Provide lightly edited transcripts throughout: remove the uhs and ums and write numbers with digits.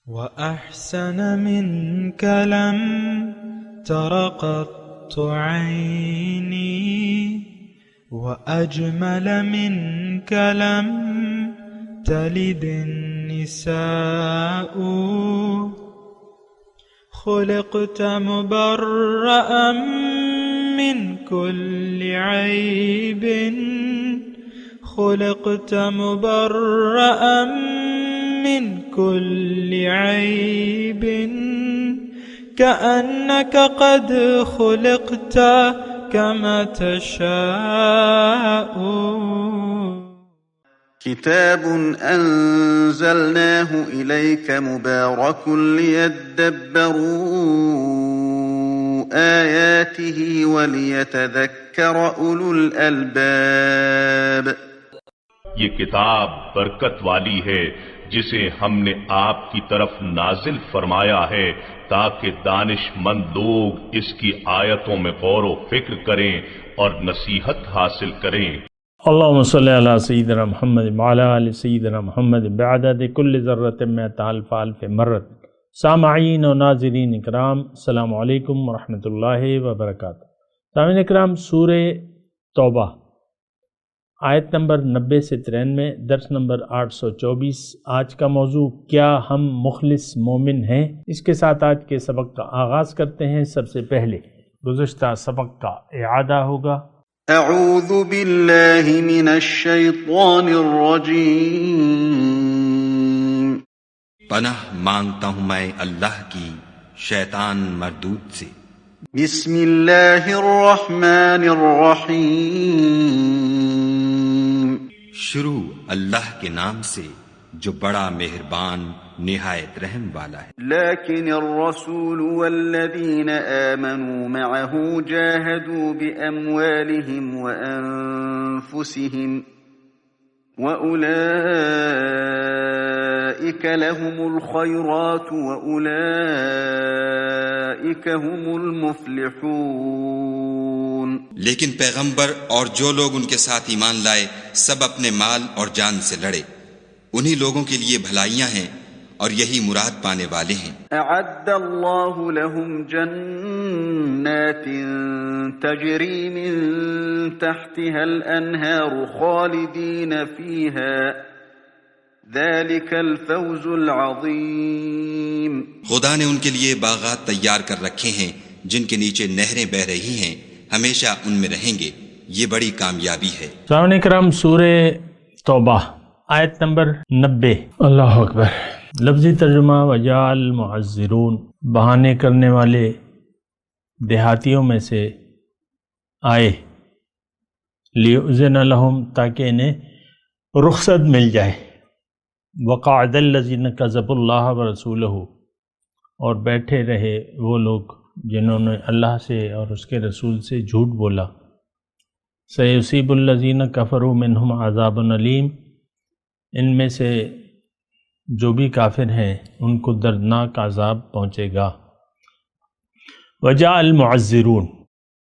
وأحسن منك لم تر قط عيني، وأجمل منك لم تلد النساء. خلقت مبرأ من كل عيب، خلقت مبرأ من كل عيب، كأنك قد خلقت كما تشاء. كتاب أنزلناه إليك مبارك ليدبروا آياته وليتذكر أولو الألباب. یہ کتاب برکت والی ہے جسے ہم نے آپ کی طرف نازل فرمایا ہے تاکہ دانش مند لوگ اس کی آیتوں میں غور و فکر کریں اور نصیحت حاصل کریں۔ اللہم صلی علی سیدنا محمد وعلی آل سیدنا محمد بعدد کل ذرۃ مئۃ الف الف مرۃ۔ سامعین و ناظرین اکرام، السلام علیکم ورحمۃ اللہ وبرکاتہ۔ سامعین اکرام، سورہ توبہ آیت نمبر 90 سے 93، درس نمبر 824۔ آج کا موضوع کیا ہم مخلص مومن ہیں؟ اس کے ساتھ آج کے سبق کا آغاز کرتے ہیں۔ سب سے پہلے گزشتہ سبق کا اعادہ ہوگا۔ اعوذ باللہ من الشیطان الرجیم۔ پناہ مانگتا ہوں میں اللہ کی شیطان مردود سے۔ بسم اللہ الرحمن الرحیم۔ شروع اللہ کے نام سے جو بڑا مہربان نہایت رحم والا ہے۔ لیکن الرسول والذین آمنوا معه جاہدوا بأموالهم وأنفسهم وأولئک لهم الخیرات وأولئک هم المفلحون۔ لیکن پیغمبر اور جو لوگ ان کے ساتھ ایمان لائے سب اپنے مال اور جان سے لڑے، انہی لوگوں کے لیے بھلائیاں ہیں اور یہی مراد پانے والے ہیں۔ اعد اللہ لهم جنات تجری من تحتها الانہار خالدین فیہا ذلک الفوز العظیم۔ خدا نے ان کے لیے باغات تیار کر رکھے ہیں جن کے نیچے نہریں بہہ رہی ہیں، ہمیشہ ان میں رہیں گے، یہ بڑی کامیابی ہے۔ سامعین اکرام، سورہ توبہ آیت نمبر 90۔ اللہ اکبر۔ لفظی ترجمہ: وجاء المعذرون، بہانے کرنے والے دیہاتیوں میں سے آئے، لیؤذن لہم، تاکہ انہیں رخصت مل جائے، وقعد الذین کذبوا اللہ ورسولہ، اور بیٹھے رہے وہ لوگ جنہوں نے اللہ سے اور اس کے رسول سے جھوٹ بولا۔ سیصیب الذین کفروا منہم عذاب علیم، ان میں سے جو بھی کافر ہیں ان کو دردناک عذاب پہنچے گا۔ وجاء المعذرون،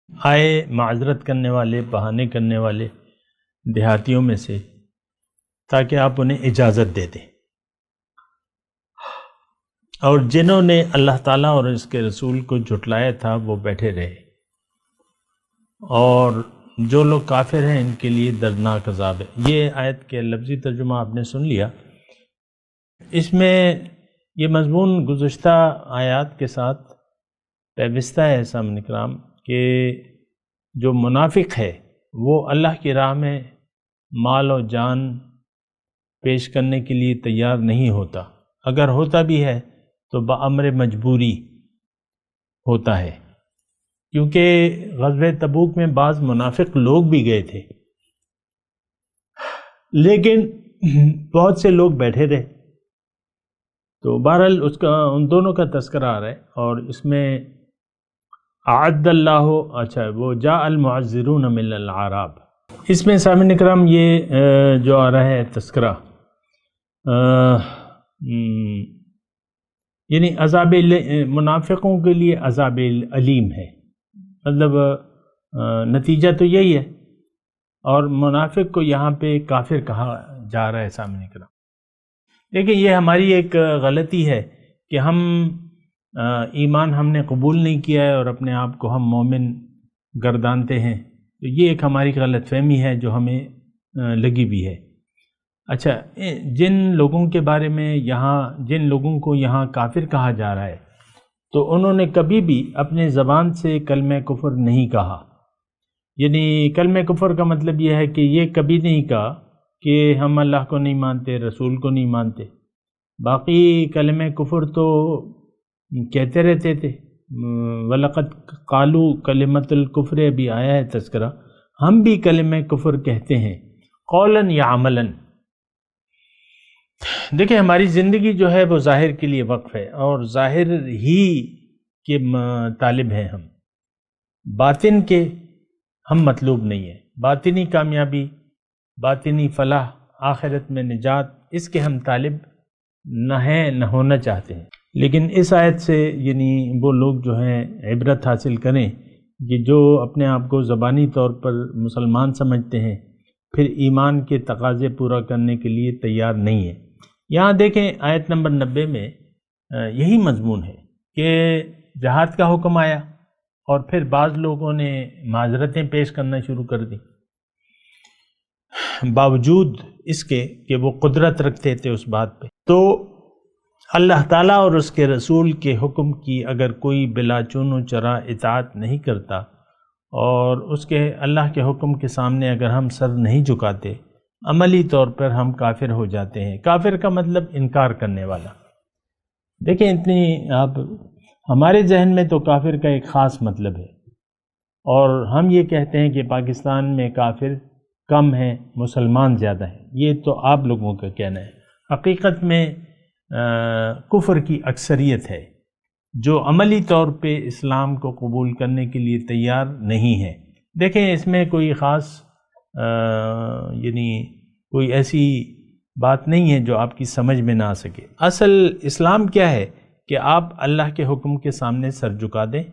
آئے معذرت کرنے والے، بہانے کرنے والے دیہاتیوں میں سے، تاکہ آپ انہیں اجازت دے دیں، اور جنہوں نے اللہ تعالیٰ اور اس کے رسول کو جھٹلایا تھا وہ بیٹھے رہے، اور جو لوگ کافر ہیں ان کے لیے دردناک عذاب ہے۔ یہ آیت کے لفظی ترجمہ آپ نے سن لیا۔ اس میں یہ مضمون گزشتہ آیات کے ساتھ پیوستہ ہے سامعین اکرام، کہ جو منافق ہے وہ اللہ کی راہ میں مال و جان پیش کرنے کے لیے تیار نہیں ہوتا، اگر ہوتا بھی ہے تو بامر مجبوری ہوتا ہے، کیونکہ غزوہ تبوک میں بعض منافق لوگ بھی گئے تھے، لیکن بہت سے لوگ بیٹھے رہے۔ تو بہرحال اس کا ان دونوں کا تذکرہ آ رہا ہے، اور اس میں اعد اللہ، اچھا وہ جاء المعذرون من الاعراب، اس میں سامعین اکرام یہ جو آ رہا ہے تذکرہ، یعنی عذاب منافقوں کے لیے عذاب علیم ہے، مطلب نتیجہ تو یہی ہے، اور منافق کو یہاں پہ کافر کہا جا رہا ہے سامنے کرام۔ لیکن یہ ہماری ایک غلطی ہے کہ ہم ایمان ہم نے قبول نہیں کیا ہے اور اپنے آپ کو ہم مومن گردانتے ہیں، تو یہ ایک ہماری غلط فہمی ہے جو ہمیں لگی بھی ہے۔ اچھا، جن لوگوں کے بارے میں جن لوگوں کو یہاں کافر کہا جا رہا ہے، تو انہوں نے کبھی بھی اپنے زبان سے کلمہ کفر نہیں کہا۔ یعنی کلمہ کفر کا مطلب یہ ہے کہ یہ کبھی نہیں کہا کہ ہم اللہ کو نہیں مانتے، رسول کو نہیں مانتے۔ باقی کلمہ کفر تو کہتے رہتے تھے، وَلَقَدْ قَالُوا كَلِمَةُ الْكُفْرِ، ابھی آیا ہے تذکرہ، ہم بھی کلمہ کفر کہتے ہیں، قولاً یا عملاً۔ دیکھیں ہماری زندگی جو ہے وہ ظاہر کے لیے وقف ہے، اور ظاہر ہی کے طالب ہیں ہم، باطن کے ہم مطلوب نہیں ہیں۔ باطنی کامیابی، باطنی فلاح، آخرت میں نجات، اس کے ہم طالب نہ ہیں، نہ ہونا چاہتے ہیں۔ لیکن اس آیت سے یعنی وہ لوگ جو ہیں عبرت حاصل کریں کہ جو اپنے آپ کو زبانی طور پر مسلمان سمجھتے ہیں، پھر ایمان کے تقاضے پورا کرنے کے لیے تیار نہیں ہیں۔ یہاں دیکھیں آیت نمبر 90 میں یہی مضمون ہے کہ جہاد کا حکم آیا اور پھر بعض لوگوں نے معذرتیں پیش کرنا شروع کر دی، باوجود اس کے کہ وہ قدرت رکھتے تھے اس بات پہ۔ تو اللہ تعالیٰ اور اس کے رسول کے حکم کی اگر کوئی بلا چون و چرا اطاعت نہیں کرتا اور اس کے اللہ کے حکم کے سامنے اگر ہم سر نہیں جھکاتے، عملی طور پر ہم کافر ہو جاتے ہیں۔ کافر کا مطلب انکار کرنے والا۔ دیکھیں ہمارے ذہن میں تو کافر کا ایک خاص مطلب ہے، اور ہم یہ کہتے ہیں کہ پاکستان میں کافر کم ہیں، مسلمان زیادہ ہیں۔ یہ تو آپ لوگوں کا کہنا ہے۔ حقیقت میں کفر کی اکثریت ہے جو عملی طور پہ اسلام کو قبول کرنے کے لیے تیار نہیں ہے۔ دیکھیں اس میں کوئی خاص یعنی کوئی ایسی بات نہیں ہے جو آپ کی سمجھ میں نہ آ سکے۔ اصل اسلام کیا ہے کہ آپ اللہ کے حکم کے سامنے سر جھکا دیں،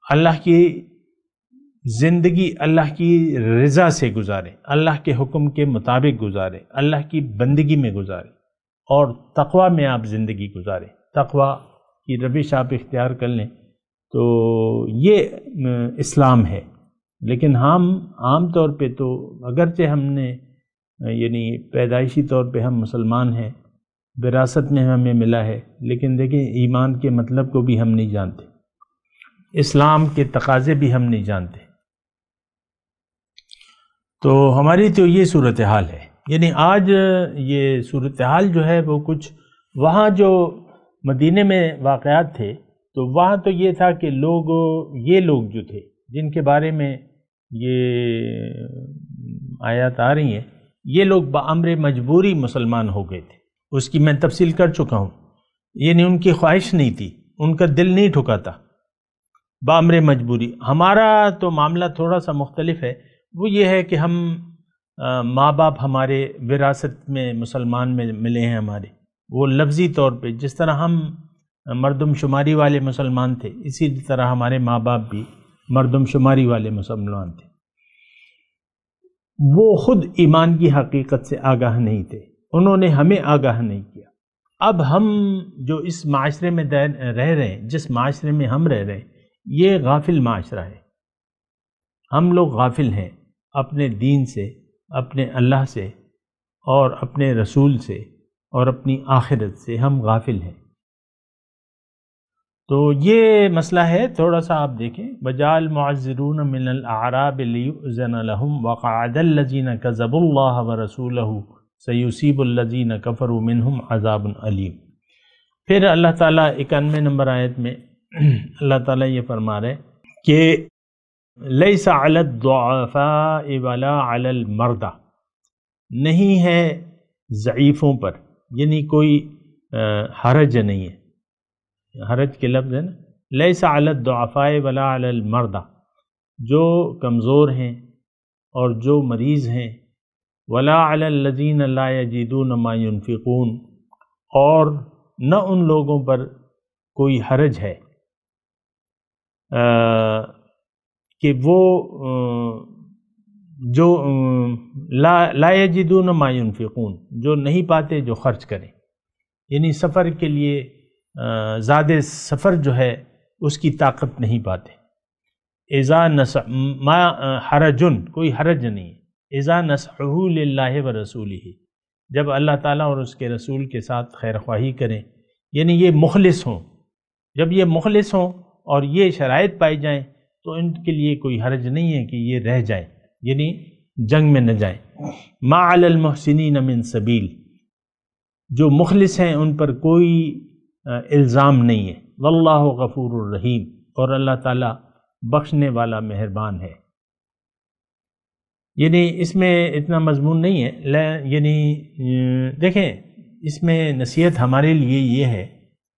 اللہ کی زندگی اللہ کی رضا سے گزاریں، اللہ کے حکم کے مطابق گزاریں، اللہ کی بندگی میں گزاریں، اور تقوی میں آپ زندگی گزاریں۔ تقوی کی روش آپ اختیار کر لیں تو یہ اسلام ہے۔ لیکن ہم عام طور پہ تو اگرچہ ہم نے یعنی پیدائشی طور پہ ہم مسلمان ہیں، وراثت میں ہمیں ملا ہے، لیکن دیکھیں ایمان کے مطلب کو بھی ہم نہیں جانتے، اسلام کے تقاضے بھی ہم نہیں جانتے۔ تو ہماری تو یہ صورتحال ہے۔ یعنی آج یہ صورتحال جو ہے وہ کچھ وہاں جو مدینے میں واقعات تھے تو وہاں تو یہ تھا کہ یہ لوگ جو تھے جن کے بارے میں یہ آیات آ رہی ہیں، یہ لوگ بامر مجبوری مسلمان ہو گئے تھے۔ اس کی میں تفصیل کر چکا ہوں۔ یعنی ان کی خواہش نہیں تھی، ان کا دل نہیں ٹھکا تھا، بامر مجبوری۔ ہمارا تو معاملہ تھوڑا سا مختلف ہے، وہ یہ ہے کہ ہم ماں باپ ہمارے وراثت میں مسلمان میں ملے ہیں ہمارے، وہ لفظی طور پہ جس طرح ہم مردم شماری والے مسلمان تھے، اسی طرح ہمارے ماں باپ بھی مردم شماری والے مسلمان تھے۔ وہ خود ایمان کی حقیقت سے آگاہ نہیں تھے، انہوں نے ہمیں آگاہ نہیں کیا۔ اب ہم جو اس معاشرے میں رہ رہے ہیں، جس معاشرے میں ہم رہ رہے ہیں، یہ غافل معاشرہ ہے۔ ہم لوگ غافل ہیں اپنے دین سے، اپنے اللہ سے، اور اپنے رسول سے، اور اپنی آخرت سے ہم غافل ہیں۔ تو یہ مسئلہ ہے، تھوڑا سا آپ دیکھیں۔ وَجَعَلَ الْمُعَذِّرُونَ مِنَ الْأَعْرَابِ لِيُؤْذَنَ لَهُمْ وَقَعَدَ الَّذِينَ كَذَبُوا اللَّهَ وَرَسُولَهُ سَيُصِيبُ الَّذِينَ كَفَرُوا مِنْهُمْ عَذَابٌ أَلِيمٌ۔ پھر اللہ تعالیٰ 91 نمبر آیت میں اللہ تعالیٰ یہ فرما رہے کہ لَيْسَ عَلَى الضُّعَفَاءِ وَلَا عَلَى الْمَرْضَى، نہیں ہے ضعیفوں پر، یعنی کوئی حرج نہیں ہے، حرج کے لفظ ہے نا، لیس علی الضعفاء ولا علی المرضى، جو کمزور ہیں اور جو مریض ہیں، ولا علی الذین لا یجدون ما ينفقون، اور نہ ان لوگوں پر کوئی حرج ہے کہ وہ جو لا یجدون ما ينفقون، جو نہیں پاتے جو خرچ کریں۔ یعنی سفر کے لیے زیادہ سفر جو ہے اس کی طاقت نہیں پاتے. اذا نسع ما حرجن، کوئی حرج نہیں ہے. اذا نصحہ للہ ورسولہ، جب اللہ تعالیٰ اور اس کے رسول کے ساتھ خیر خواہی کریں، یعنی یہ مخلص ہوں. جب یہ مخلص ہوں اور یہ شرائط پائی جائیں تو ان کے لیے کوئی حرج نہیں ہے کہ یہ رہ جائیں، یعنی جنگ میں نہ جائیں. ما علی المحسنین من سبیل، جو مخلص ہیں ان پر کوئی الزام نہیں ہے. واللہ غفور الرحیم، اور اللہ تعالیٰ بخشنے والا مہربان ہے. یعنی اس میں اتنا مضمون نہیں ہے، یعنی دیکھیں اس میں نصیحت ہمارے لیے یہ ہے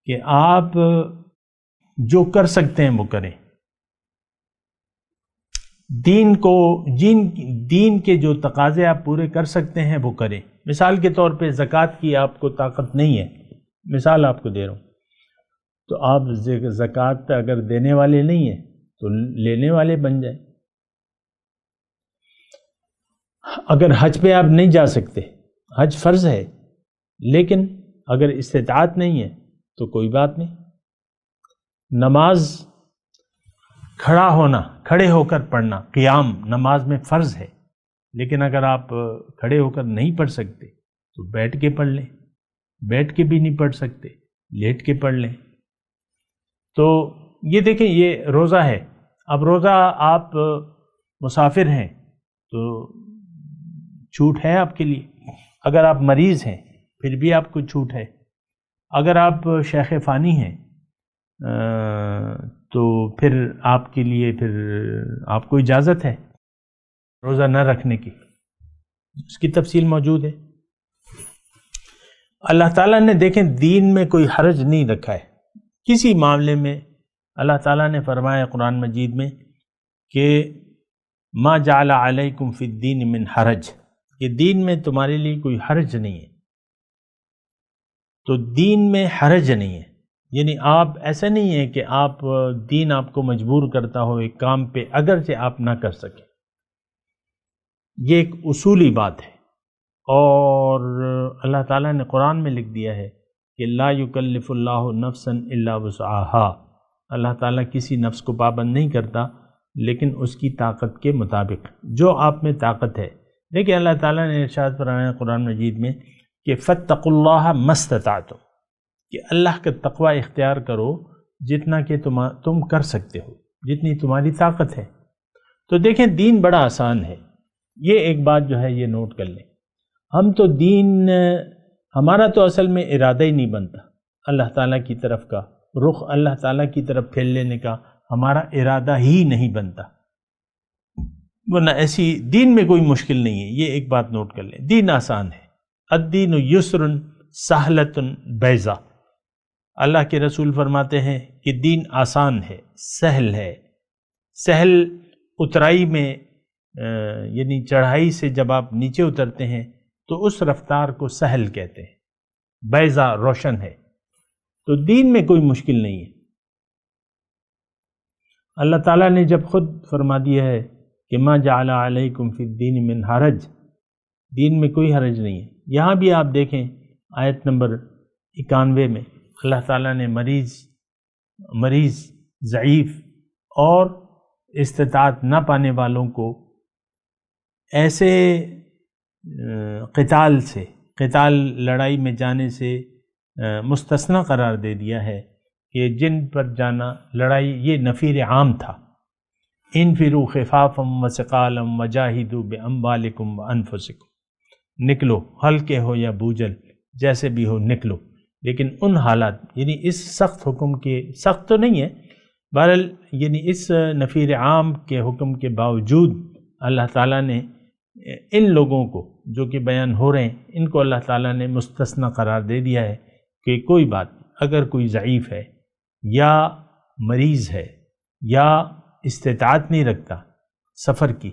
کہ آپ جو کر سکتے ہیں وہ کریں. دین کے جو تقاضے آپ پورے کر سکتے ہیں وہ کریں. مثال کے طور پہ زکوٰۃ کی آپ کو طاقت نہیں ہے، مثال آپ کو دے رہا ہوں، تو آپ زکوٰۃ اگر دینے والے نہیں ہیں تو لینے والے بن جائیں. اگر حج پہ آپ نہیں جا سکتے، حج فرض ہے، لیکن اگر استطاعت نہیں ہے تو کوئی بات نہیں. نماز کھڑے ہو کر پڑھنا، قیام نماز میں فرض ہے، لیکن اگر آپ کھڑے ہو کر نہیں پڑھ سکتے تو بیٹھ کے پڑھ لیں. بیٹھ کے بھی نہیں پڑھ سکتے، لیٹ کے پڑھ لیں. تو یہ دیکھیں یہ روزہ ہے. اب روزہ آپ مسافر ہیں تو چھوٹ ہے آپ کے لیے. اگر آپ مریض ہیں پھر بھی آپ کو چھوٹ ہے. اگر آپ شیخ فانی ہیں تو پھر آپ کے لیے پھر آپ کو اجازت ہے روزہ نہ رکھنے کی. اس کی تفصیل موجود ہے. اللہ تعالیٰ نے دیکھیں دین میں کوئی حرج نہیں رکھا ہے کسی معاملے میں. اللہ تعالیٰ نے فرمایا قرآن مجید میں کہ ما جعل علیکم فی الدین من حرج، کہ دین میں تمہارے لیے کوئی حرج نہیں ہے. تو دین میں حرج نہیں ہے، یعنی آپ ایسا نہیں ہے کہ آپ دین آپ کو مجبور کرتا ہو ایک کام پہ اگرچہ آپ نہ کر سکیں. یہ ایک اصولی بات ہے. اور اللہ تعالیٰ نے قرآن میں لکھ دیا ہے کہ لا یکلف اللہ نفسا الا وسعها، اللہ تعالیٰ کسی نفس کو پابند نہیں کرتا لیکن اس کی طاقت کے مطابق جو آپ میں طاقت ہے. دیکھیں اللہ تعالیٰ نے ارشاد فرمایا قرآن مجید میں کہ فاتقوا اللہ ما استطعتم، کہ اللہ کا تقوی اختیار کرو جتنا کہ تم کر سکتے ہو، جتنی تمہاری طاقت ہے. تو دیکھیں دین بڑا آسان ہے. یہ ایک بات جو ہے یہ نوٹ کر لیں. ہم تو دین، ہمارا تو اصل میں ارادہ ہی نہیں بنتا اللہ تعالیٰ کی طرف کا، رخ اللہ تعالیٰ کی طرف پھیر لینے کا ہمارا ارادہ ہی نہیں بنتا. ورنہ ایسی دین میں کوئی مشکل نہیں ہے. یہ ایک بات نوٹ کر لیں، دین آسان ہے. الدین یسر سہلۃ بیضا، اللہ کے رسول فرماتے ہیں کہ دین آسان ہے، سہل ہے. سہل اترائی میں یعنی چڑھائی سے جب آپ نیچے اترتے ہیں تو اس رفتار کو سہل کہتے ہیں. بیضا روشن ہے. تو دین میں کوئی مشکل نہیں ہے. اللہ تعالیٰ نے جب خود فرما دیا ہے کہ ما جعل علیکم فی الدین من حرج، دین میں کوئی حرج نہیں ہے. یہاں بھی آپ دیکھیں آیت نمبر 91 میں اللہ تعالیٰ نے مریض، ضعیف اور استطاعت نہ پانے والوں کو ایسے قتال لڑائی میں جانے سے مستثنی قرار دے دیا ہے کہ جن پر جانا لڑائی یہ نفیر عام تھا. انفروا خفافا وثقالا وجاہدوا باموالکم وانفسکم، نکلو ہلکے ہو یا بوجھل جیسے بھی ہو نکلو. لیکن ان حالات یعنی اس سخت حکم کے، سخت تو نہیں ہے بہرحال، یعنی اس نفیر عام کے حکم کے باوجود اللہ تعالیٰ نے ان لوگوں کو جو کہ بیان ہو رہے ہیں ان کو اللہ تعالیٰ نے مستثنی قرار دے دیا ہے کہ کوئی بات، اگر کوئی ضعیف ہے یا مریض ہے یا استطاعت نہیں رکھتا سفر کی،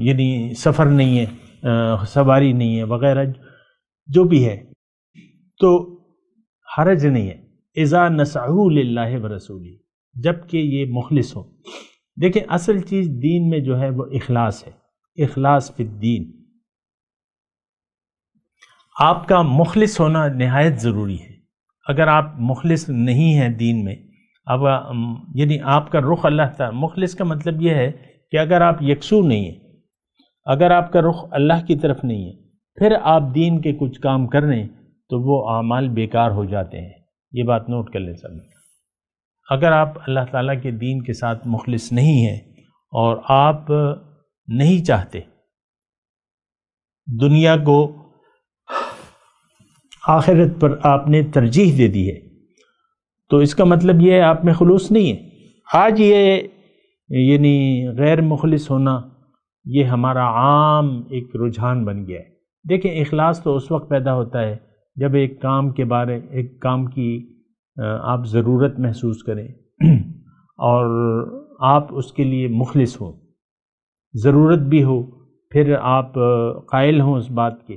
یعنی سفر نہیں ہے، سواری نہیں ہے وغیرہ جو بھی ہے، تو حرج نہیں ہے. اذا نصحوا للہ ورسولہ، جب کہ یہ مخلص ہو. دیکھیں اصل چیز دین میں جو ہے وہ اخلاص ہے، اخلاص فی الدین. آپ کا مخلص ہونا نہایت ضروری ہے۔ اگر آپ مخلص نہیں ہیں دین میں، اب یعنی آپ کا رخ اللہ تعالیٰ، مخلص کا مطلب یہ ہے کہ اگر آپ یکسو نہیں ہیں، اگر آپ کا رخ اللہ کی طرف نہیں ہے، پھر آپ دین کے کچھ کام کر رہے ہیں تو وہ اعمال بیکار ہو جاتے ہیں۔ یہ بات نوٹ کر لیں سب۔ اگر آپ اللہ تعالیٰ کے دین کے ساتھ مخلص نہیں ہیں اور آپ نہیں چاہتے، دنیا کو آخرت پر آپ نے ترجیح دے دی ہے، تو اس کا مطلب یہ ہے آپ میں خلوص نہیں ہے۔ آج یہ یعنی غیر مخلص ہونا یہ ہمارا عام ایک رجحان بن گیا ہے۔ دیکھیں، اخلاص تو اس وقت پیدا ہوتا ہے جب ایک کام کی آپ ضرورت محسوس کریں اور آپ اس کے لیے مخلص ہوں، ضرورت بھی ہو، پھر آپ قائل ہوں اس بات کے۔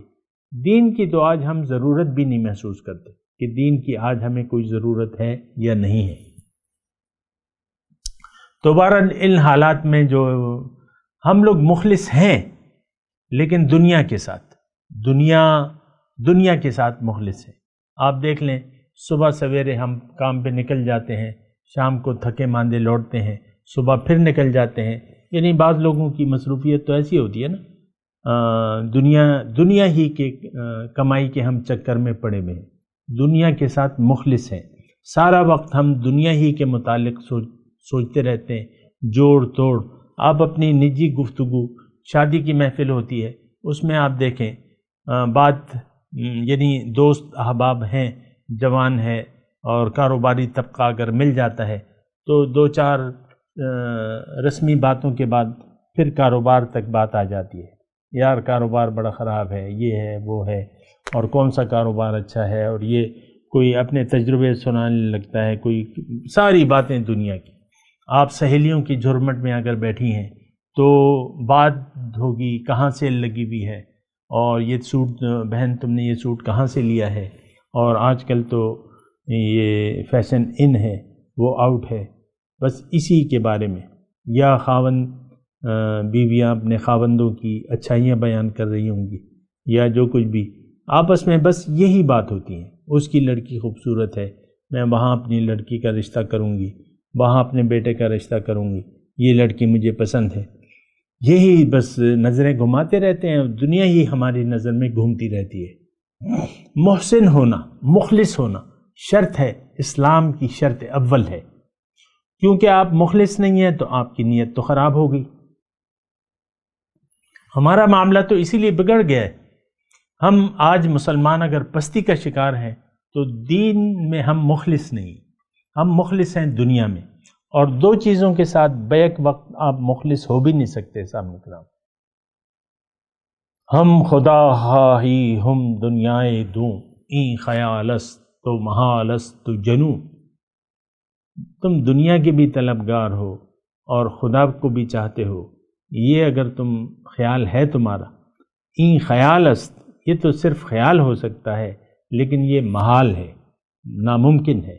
دین کی تو آج ہم ضرورت بھی نہیں محسوس کرتے کہ دین کی آج ہمیں کوئی ضرورت ہے یا نہیں ہے۔ تو بہرحال ان حالات میں جو ہم لوگ مخلص ہیں، لیکن دنیا کے ساتھ دنیا کے ساتھ مخلص ہیں۔ آپ دیکھ لیں، صبح سویرے ہم کام پہ نکل جاتے ہیں، شام کو تھکے ماندے لوٹتے ہیں، صبح پھر نکل جاتے ہیں۔ یعنی بعض لوگوں کی مصروفیت تو ایسی ہوتی ہے نا، دنیا ہی کے کمائی کے ہم چکر میں پڑے ہوئے ہیں، دنیا کے ساتھ مخلص ہیں۔ سارا وقت ہم دنیا ہی کے متعلق سوچتے رہتے ہیں، جوڑ توڑ۔ آپ اپنی نجی گفتگو، شادی کی محفل ہوتی ہے، اس میں آپ دیکھیں بات یعنی دوست احباب ہیں، جوان ہے اور کاروباری طبقہ اگر مل جاتا ہے تو دو چار رسمی باتوں کے بعد پھر کاروبار تک بات آ جاتی ہے۔ یار کاروبار بڑا خراب ہے، یہ ہے وہ ہے، اور کون سا کاروبار اچھا ہے، اور یہ کوئی اپنے تجربے سنانے لگتا ہے، کوئی ساری باتیں دنیا کی۔ آپ سہیلیوں کی جھرمٹ میں اگر بیٹھی ہیں تو بات ہوگی کہاں سے لگی ہوئی ہے، اور یہ سوٹ بہن تم نے یہ سوٹ کہاں سے لیا ہے، اور آج کل تو یہ فیشن ان ہے وہ آؤٹ ہے، بس اسی کے بارے میں۔ یا خاوند بیویاں اپنے خاوندوں کی اچھائیاں بیان کر رہی ہوں گی، یا جو کچھ بھی آپس میں بس یہی بات ہوتی ہے۔ اس کی لڑکی خوبصورت ہے، میں وہاں اپنی لڑکی کا رشتہ کروں گی، وہاں اپنے بیٹے کا رشتہ کروں گی، یہ لڑکی مجھے پسند ہے۔ یہی بس نظریں گھماتے رہتے ہیں، دنیا ہی ہماری نظر میں گھومتی رہتی ہے۔ محسن ہونا، مخلص ہونا شرط ہے، اسلام کی شرط اول ہے، کیونکہ آپ مخلص نہیں ہیں تو آپ کی نیت تو خراب ہو گئی۔ ہمارا معاملہ تو اسی لیے بگڑ گیا ہے۔ ہم آج مسلمان اگر پستی کا شکار ہیں تو دین میں ہم مخلص نہیں، ہم مخلص ہیں دنیا میں، اور دو چیزوں کے ساتھ بیک وقت آپ مخلص ہو بھی نہیں سکتے۔ سامنے کرام، ہم خدا ہی ہم دنیائے دوں، این خیالست تو محالست تو جنوں۔ تم دنیا کے بھی طلبگار ہو اور خدا کو بھی چاہتے ہو، یہ اگر تم خیال ہے تمہارا، این خیالست، یہ تو صرف خیال ہو سکتا ہے، لیکن یہ محال ہے، ناممکن ہے۔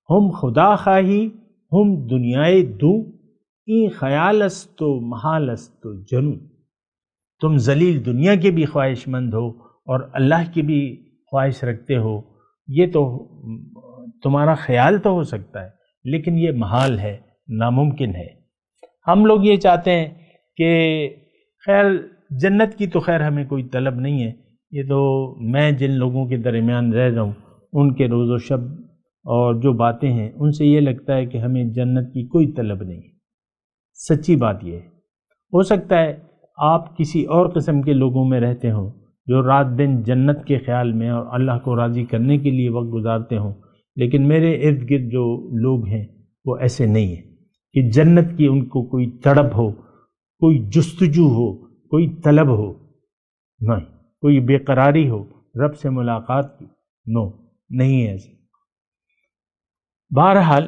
ہم خدا خواہی ہم دنیائے دوں، این خیالست تو محالست تو جنوں۔ تم ذلیل دنیا کے بھی خواہش مند ہو اور اللہ کی بھی خواہش رکھتے ہو، یہ تو تمہارا خیال تو ہو سکتا ہے، لیکن یہ محال ہے، ناممکن ہے۔ ہم لوگ یہ چاہتے ہیں کہ خیر جنت کی تو خیر ہمیں کوئی طلب نہیں ہے، یہ تو میں جن لوگوں کے درمیان رہ رہا ہوں ان کے روز و شب اور جو باتیں ہیں ان سے یہ لگتا ہے کہ ہمیں جنت کی کوئی طلب نہیں ہے۔ سچی بات یہ ہے، ہو سکتا ہے آپ کسی اور قسم کے لوگوں میں رہتے ہوں جو رات دن جنت کے خیال میں اور اللہ کو راضی کرنے کے لیے وقت گزارتے ہوں، لیکن میرے ارد گرد جو لوگ ہیں وہ ایسے نہیں ہیں کہ جنت کی ان کو کوئی تڑپ ہو، کوئی جستجو ہو، کوئی طلب ہو، نہیں، کوئی بے قراری ہو رب سے ملاقات کی، نہیں ہے ایسے۔ بہرحال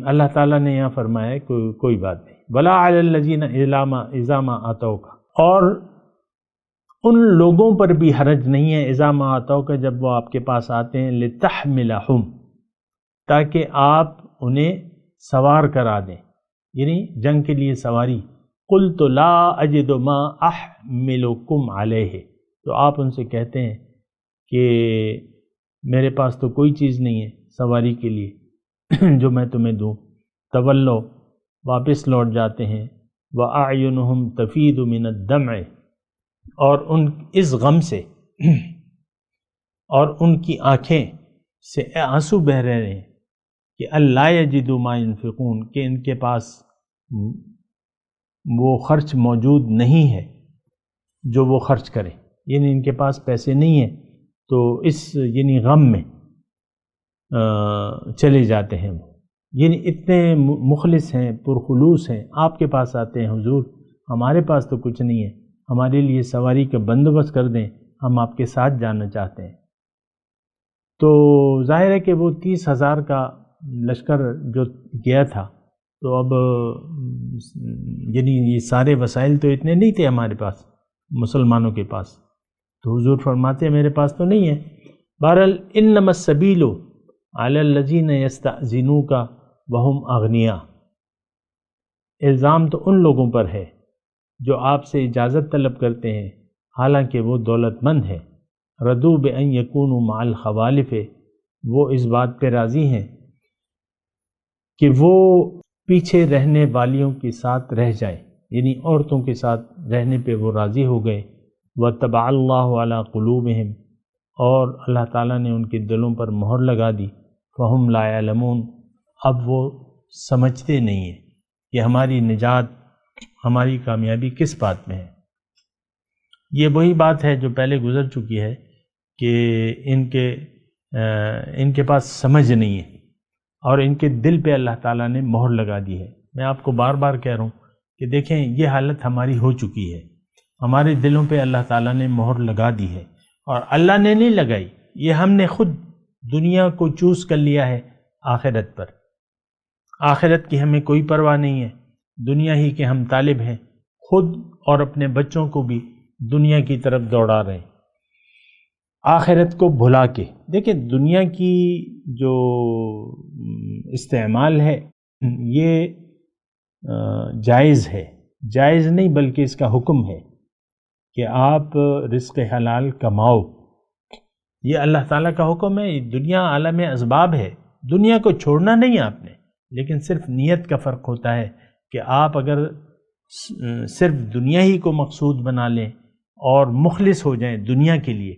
اللہ تعالیٰ نے یہاں فرمایا ہے کوئی بات نہیں، وَلَا عَلَى الَّذِينَ إِذَا مَا آتَوْكَ، اور ان لوگوں پر بھی حرج نہیں ہے اذا ما آتوک، جب وہ آپ کے پاس آتے ہیں، لتحملہم، تاکہ آپ انہیں سوار کرا دیں، یعنی جنگ کے لیے سواری۔ قلت لا اجد ما احملکم علیہ، تو آپ ان سے کہتے ہیں کہ میرے پاس تو کوئی چیز نہیں ہے سواری کے لیے جو میں تمہیں دوں. تولو، واپس لوٹ جاتے ہیں. وَأَعْيُنُهُمْ تَفِيضُ مِنَ الدَّمْعِ، اور ان اس غم سے اور ان کی آنکھیں سے آنسو بہہ رہے ہیں کہ اللہ یجدوا ما ينفقون، کہ ان کے پاس وہ خرچ موجود نہیں ہے جو وہ خرچ کریں، یعنی ان کے پاس پیسے نہیں ہیں تو اس یعنی غم میں چلے جاتے ہیں وہ. یعنی اتنے مخلص ہیں، پرخلوص ہیں، آپ کے پاس آتے ہیں حضور ہمارے پاس تو کچھ نہیں ہے، ہمارے لیے سواری کا بندوبست کر دیں، ہم آپ کے ساتھ جانا چاہتے ہیں. تو ظاہر ہے کہ وہ 30,000 کا لشکر جو گیا تھا، تو اب یعنی یہ سارے وسائل تو اتنے نہیں تھے ہمارے پاس مسلمانوں کے پاس. تو حضور فرماتے ہیں میرے پاس تو نہیں ہے. بہرحال انما السبیل علی الذین یستأذنوک وہم اغنیاء، الزام تو ان لوگوں پر ہے جو آپ سے اجازت طلب کرتے ہیں حالانکہ وہ دولت مند ہے. رضوا بأن یکونوا مع الخوالف، وہ اس بات پہ راضی ہیں کہ وہ پیچھے رہنے والیوں کے ساتھ رہ جائیں، یعنی عورتوں کے ساتھ رہنے پہ وہ راضی ہو گئے. وَطَبَعَ اللَّهُ عَلَىٰ قُلُوبِهِمْ، اور اللہ تعالیٰ نے ان کے دلوں پر مہر لگا دی. فَهُمْ لَا يَعْلَمُونَ، اب وہ سمجھتے نہیں ہیں کہ ہماری نجات، ہماری کامیابی کس بات میں ہے. یہ وہی بات ہے جو پہلے گزر چکی ہے کہ ان کے پاس سمجھ نہیں ہے اور ان کے دل پہ اللہ تعالیٰ نے مہر لگا دی ہے. میں آپ کو بار بار کہہ رہا ہوں کہ دیکھیں یہ حالت ہماری ہو چکی ہے، ہمارے دلوں پہ اللہ تعالیٰ نے مہر لگا دی ہے، اور اللہ نے نہیں لگائی، یہ ہم نے خود دنیا کو چوز کر لیا ہے آخرت پر. آخرت کی ہمیں کوئی پرواہ نہیں ہے، دنیا ہی کے ہم طالب ہیں، خود اور اپنے بچوں کو بھی دنیا کی طرف دوڑا رہے ہیں آخرت کو بھلا کے. دیکھیں دنیا کی جو استعمال ہے یہ جائز ہے، جائز نہیں بلکہ اس کا حکم ہے کہ آپ رزق حلال کماؤ. یہ اللہ تعالیٰ کا حکم ہے. دنیا عالم اسباب ہے، دنیا کو چھوڑنا نہیں آپ نے، لیکن صرف نیت کا فرق ہوتا ہے کہ آپ اگر صرف دنیا ہی کو مقصود بنا لیں اور مخلص ہو جائیں دنیا کے لیے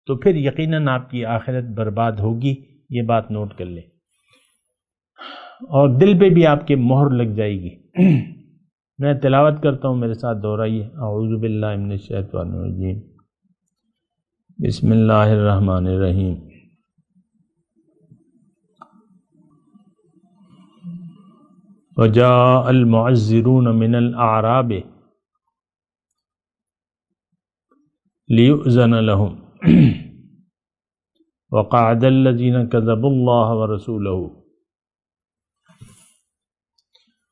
تو پھر یقیناً آپ کی آخرت برباد ہوگی. یہ بات نوٹ کر لیں، اور دل پہ بھی آپ کے مہر لگ جائے گی. میں تلاوت کرتا ہوں، میرے ساتھ دہرائیے. اعوذ باللہ من الشیطان الرجیم، بسم اللہ الرحمن الرحیم. وجاء المعذرون من الأعراب ليؤذن لهم وقعد الذين كذبوا الله ورسوله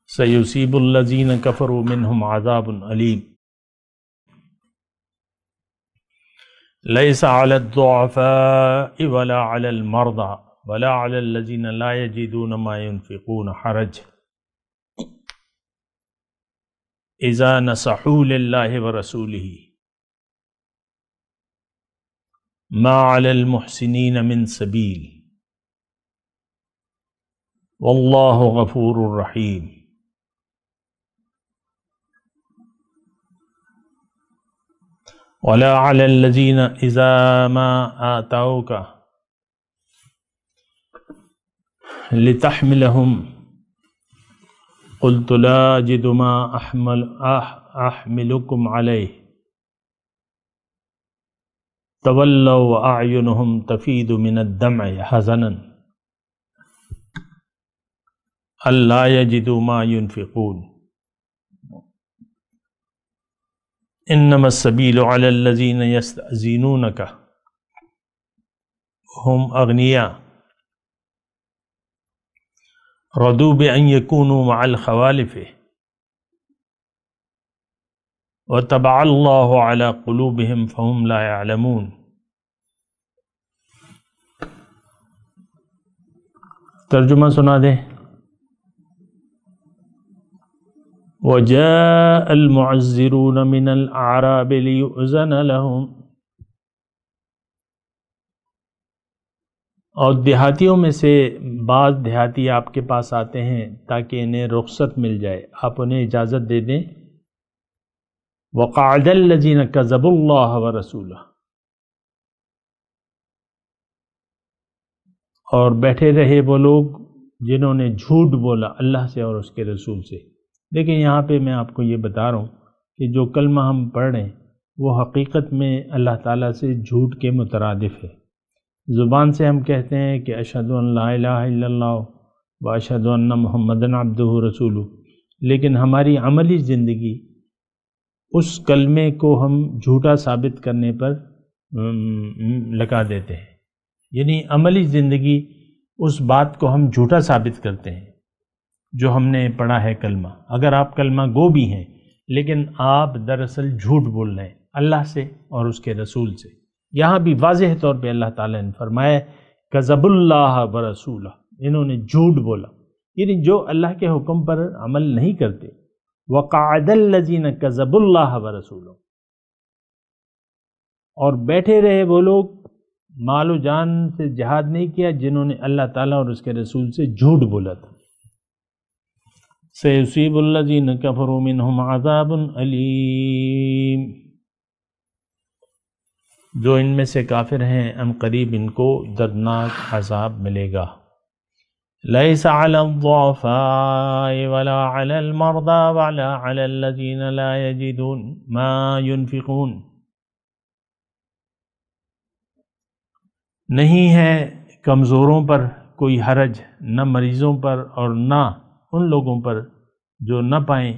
سيصيب الذين كفروا منهم عذاب أليم. ليس على الضعفاء ولا على المرضى ولا على الذين لا يجدون ما ينفقون حرج إذا نصحوا لله ورسوله ما على المحسنين من سبيل والله غفور رحيم. ولا على الذين إذا ما آتوك لتحملهم قلت لا أجد ما أحملكم عليه تولوا وأعينهم تفيض من الدمع حزنا ألا يجدوا ما ينفقون. إنما السبيل على الذين يستأذنونك هم أغنياء رضوا بأن يكونوا مع الخوالف وطبع الله على قلوبهم فهم لا يعلمون. ترجمہ سنا دیں. وجاء المعذرون من الأعراب ليؤذن لهم اور دیہاتیوں میں سے بعض دیہاتی آپ کے پاس آتے ہیں تاکہ انہیں رخصت مل جائے، آپ انہیں اجازت دے دیں۔ وَقَعَدَ الَّذِينَ كَذَبُوا اللَّهَ وَرَسُولَهُ، اور بیٹھے رہے وہ لوگ جنہوں نے جھوٹ بولا اللہ سے اور اس کے رسول سے۔ دیکھیں یہاں پہ میں آپ کو یہ بتا رہا ہوں کہ جو کلمہ ہم پڑھ رہے ہیں وہ حقیقت میں اللہ تعالیٰ سے جھوٹ کے مترادف ہے۔ زبان سے ہم کہتے ہیں کہ اشہد ان لا الہ الا اللہ و اشہد ان محمدًا عبدہ رسولہ، لیکن ہماری عملی زندگی اس کلمے کو ہم جھوٹا ثابت کرنے پر لگا دیتے ہیں، یعنی عملی زندگی اس بات کو ہم جھوٹا ثابت کرتے ہیں جو ہم نے پڑھا ہے کلمہ۔ اگر آپ کلمہ گو بھی ہیں لیکن آپ دراصل جھوٹ بول رہے ہیں اللہ سے اور اس کے رسول سے۔ یہاں بھی واضح طور پہ اللہ تعالیٰ نے فرمایا کذب اللہ ورسولہ، انہوں نے جھوٹ بولا، یعنی جو اللہ کے حکم پر عمل نہیں کرتے۔ وقعد الذین کذبوا اللہ ورسولہ، اور بیٹھے رہے وہ لوگ مال و جان سے جہاد نہیں کیا جنہوں نے اللہ تعالیٰ اور اس کے رسول سے جھوٹ بولا تھا۔ سیصیب الذین کفروا منہم عذاب علیم، جو ان میں سے کافر ہیں ان قریب ان کو دردناک عذاب ملے گا۔ لیس علی الضعفاء ولا علی المرضى ولا علی الذین لا یجدون ما ينفقون، نہیں ہے کمزوروں پر کوئی حرج، نہ مریضوں پر اور نہ ان لوگوں پر جو نہ پائیں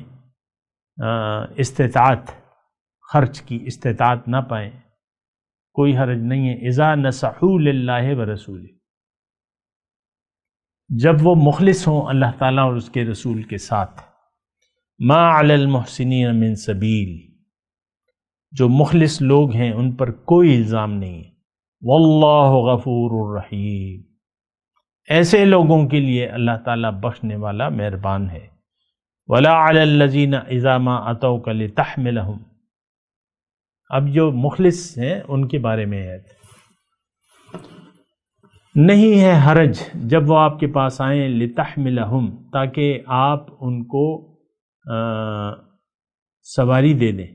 استطاعت، خرچ کی استطاعت نہ پائیں، کوئی حرج نہیں ہے۔ اذا نصحوا للہ ورسولہ، جب وہ مخلص ہوں اللہ تعالیٰ اور اس کے رسول کے ساتھ۔ ما علی المحسنین من سبیل، جو مخلص لوگ ہیں ان پر کوئی الزام نہیں ہے۔ واللہ غفور الرحیم، ایسے لوگوں کے لیے اللہ تعالیٰ بخشنے والا مہربان ہے۔ ولا علی الذین اذا ما اتوک لتحملہم، اب جو مخلص ہیں ان کے بارے میں ہے، نہیں ہے حرج جب وہ آپ کے پاس آئیں لتحملہم، تاکہ آپ ان کو سواری دے دیں۔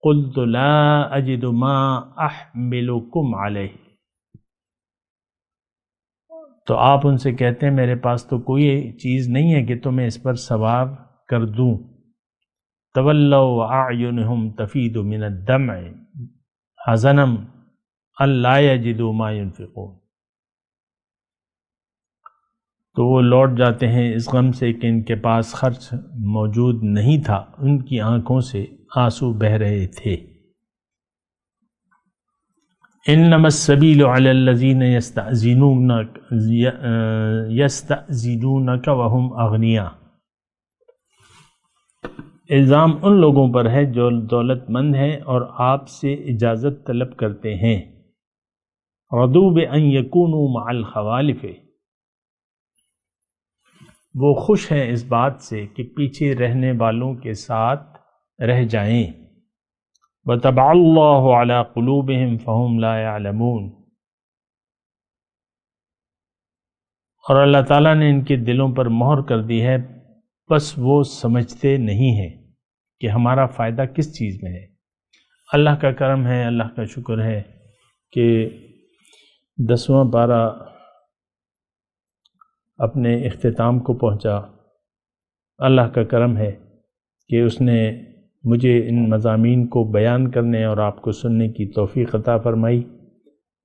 قلت لا اجد ما احملکم علیہ، تو آپ ان سے کہتے ہیں میرے پاس تو کوئی چیز نہیں ہے کہ تمہیں اس پر سوار کر دوں۔ تولوا واعینہم تفید من الدمع حزنا الا یجدوا ما ينفقون، تو وہ لوٹ جاتے ہیں اس غم سے کہ ان کے پاس خرچ موجود نہیں تھا، ان کی آنکھوں سے آنسو بہہ رہے تھے۔ انما السبیل علی الذین یستأذنونک وهم اغنیاء، الزام ان لوگوں پر ہے جو دولت مند ہیں اور آپ سے اجازت طلب کرتے ہیں۔ رضوا بأن یکونوا مع الخوالف، وہ خوش ہیں اس بات سے کہ پیچھے رہنے والوں کے ساتھ رہ جائیں۔ وطبع اللہ علی قلوبہم فہم لا یعلمون، اور اللہ تعالیٰ نے ان کے دلوں پر مہر کر دی ہے، بس وہ سمجھتے نہیں ہیں کہ ہمارا فائدہ کس چیز میں ہے۔ اللہ کا کرم ہے، اللہ کا شکر ہے کہ 10واں پارہ اپنے اختتام کو پہنچا۔ اللہ کا کرم ہے کہ اس نے مجھے ان مضامین کو بیان کرنے اور آپ کو سننے کی توفیق عطا فرمائی۔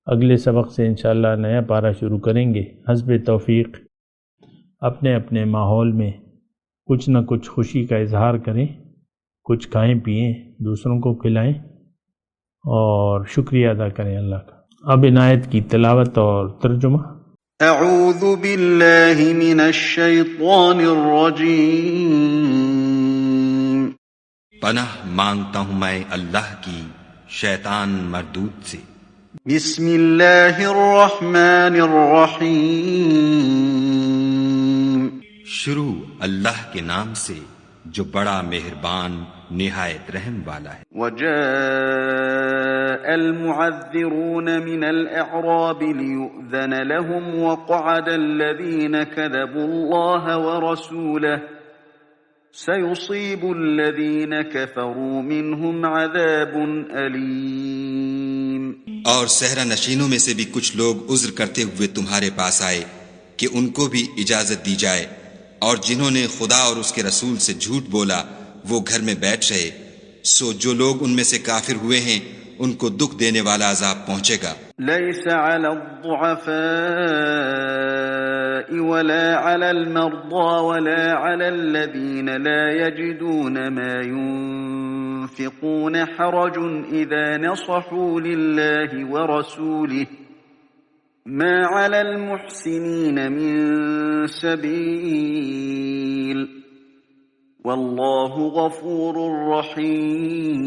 اگلے سبق سے انشاءاللہ نیا پارہ شروع کریں گے۔ حسب توفیق اپنے اپنے ماحول میں کچھ نہ کچھ خوشی کا اظہار کریں، کچھ کھائیں پئیں، دوسروں کو کھلائیں اور شکریہ ادا کریں اللہ کا۔ اب ان آیت کی تلاوت اور ترجمہ۔ اعوذ باللہ من الشیطان الرجیم، پناہ مانگتا ہوں میں اللہ کی شیطان مردود سے۔ بسم اللہ الرحمن الرحیم، شروع اللہ کے نام سے جو بڑا مہربان نہایت رحم والا ہے۔ وجاء المعذرون من الأعراب ليؤذن لهم وقعد الذين كذبوا الله ورسوله سيصيب الذين كفروا منهم عذاب أليم۔ اور صحرا نشینوں میں سے بھی کچھ لوگ عذر کرتے ہوئے تمہارے پاس آئے کہ ان کو بھی اجازت دی جائے، اور جنہوں نے خدا اور اس کے رسول سے جھوٹ بولا وہ گھر میں بیٹھ رہے، سو جو لوگ ان میں سے کافر ہوئے ہیں ان کو دکھ دینے والا عذاب پہنچے گا۔ ليس على الضعفاء ولا على المرضى ولا على الذين لا يجدون ما ينفقون حرج إذا نصحوا لله ورسوله ما على المحسنين من سبيل والله غفور رحيم۔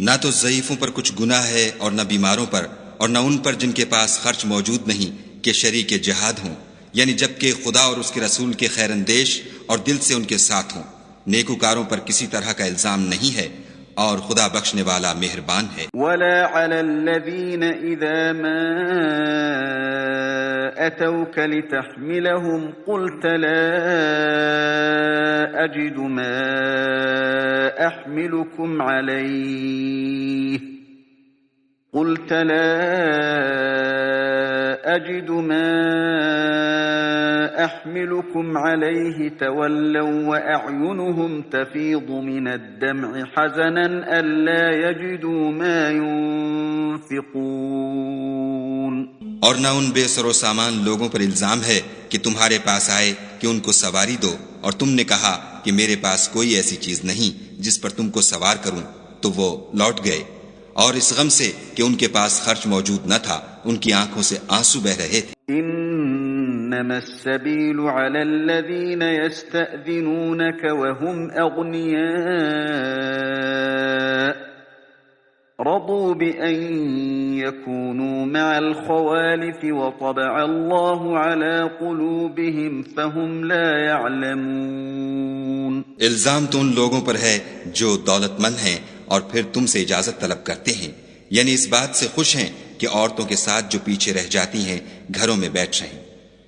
نہ تو ضعیفوں پر کچھ گناہ ہے اور نہ بیماروں پر، اور نہ ان پر جن کے پاس خرچ موجود نہیں کہ شریک جہاد ہوں، یعنی جبکہ خدا اور اس کے رسول کے خیر اندیش اور دل سے ان کے ساتھ ہوں۔ نیکوکاروں پر کسی طرح کا الزام نہیں ہے، اور خدا بخشنے والا مہربان ہے۔ ولا على الذين إذا ما أتوك لتحملهم قلت لا أجد ما أحملكم عليه تولوا وأعينهم تفيض من الدمع حزنا ألا يجدوا ما ينفقون۔ اور نہ ان بے سر و سامان لوگوں پر الزام ہے کہ تمہارے پاس آئے کہ ان کو سواری دو، اور تم نے کہا کہ میرے پاس کوئی ایسی چیز نہیں جس پر تم کو سوار کروں، تو وہ لوٹ گئے، اور اس غم سے کہ ان کے پاس خرچ موجود نہ تھا ان کی آنکھوں سے آنسو بہ رہے تھے۔ إنما السبيل على الذين يستأذنونك وهم أغنياء رضوا بأن يكونوا مع الخوالف وطبع الله على قلوبهم فهم لا يعلمون۔ الزام تو ان لوگوں پر ہے جو دولت مند ہیں اور پھر تم سے اجازت طلب کرتے ہیں، یعنی اس بات سے خوش ہیں کہ عورتوں کے ساتھ جو پیچھے رہ جاتی ہیں گھروں میں بیٹھ رہیں۔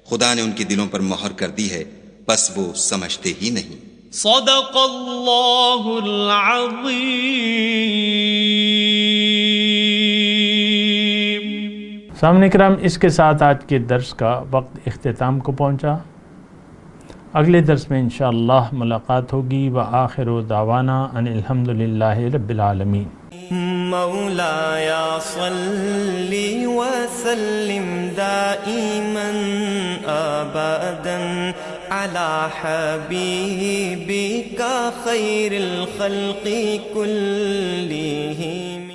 خدا نے ان کے دلوں پر مہر کر دی ہے، بس وہ سمجھتے ہی نہیں۔ صدق اللہ العظیم۔ سامعین کرام، اس کے ساتھ آج کے درس کا وقت اختتام کو پہنچا۔ اگلے درس میں انشاءاللہ ملاقات ہوگی۔ وآخر دعوانا ان الحمدللہ رب العالمین۔ مولایا صلی وسلم دائما ابدا علی حبیبک خیر الخلق کلہم۔